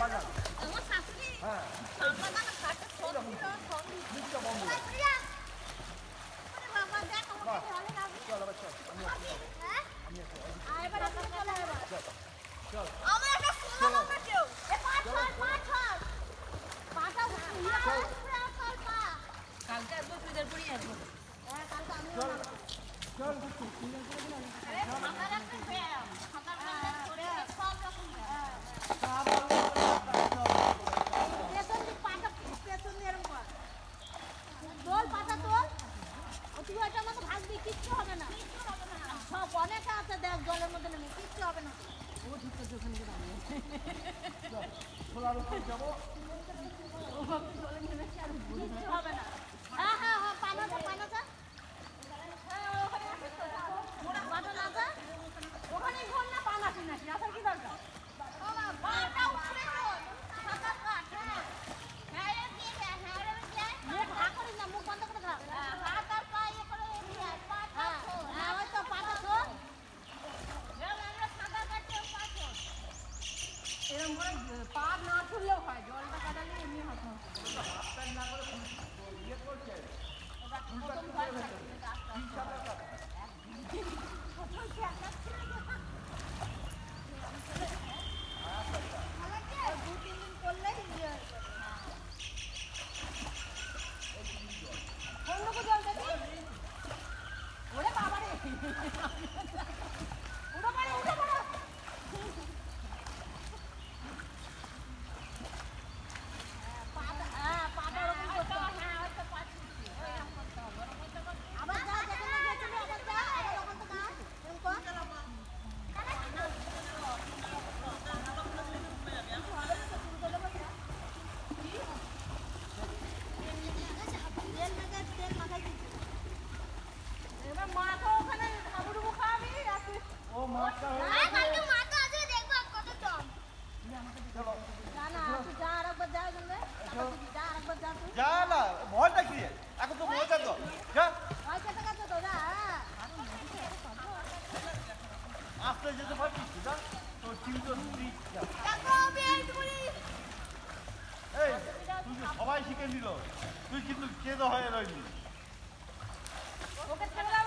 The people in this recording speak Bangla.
আমার শাশুড়ি সকালবেলা খাটে ফোন দিল ফোন দিচ্ছে বন্ধ আরে বাবা দেখ আমাকে ভালো লাগে চল আবার চল হ্যাঁ এবার আপনি চলে এবার চল আমার একটা সোনা মামা কেউ এ পাঁচ পাটা উড়া চল পা কালকে আসবো তুইদের পুরি আসবো হ্যাঁ কালকে আমি চল আরে আমার একটা ব্যায়াম সকাল বেলা করে সব রকম সব পেছন দিক পাটা পেছন এরকম কর তোল পাটা তোল তুই ওইটা মতো ভাগবি কিচ্ছু হবে না সব অনেকে আছে দেখ জলের মধ্যে নেমে কিচ্ছু হবে না ও ঠিক আছে ওখানে দাঁড়িয়ে খোলার উপর যাবো জলে নেমে কিচ্ছু হবে না হ্যাঁ পানাটা ওখানে ঘর না পানাটি নাকি আসার কি দরকার পাটা উপরে খা করিস না মুখ বন্ধ করে খা হাত আর পা ইয়ে করে হ্যাঁ ওই তো পাটা তো এরকম করে পা না ছুড়লেও হয় জলটা কাটালে এমনি হতো সবাই শিখে নিল তুই কিন্তু কেদ হয়ে রইলি হবে না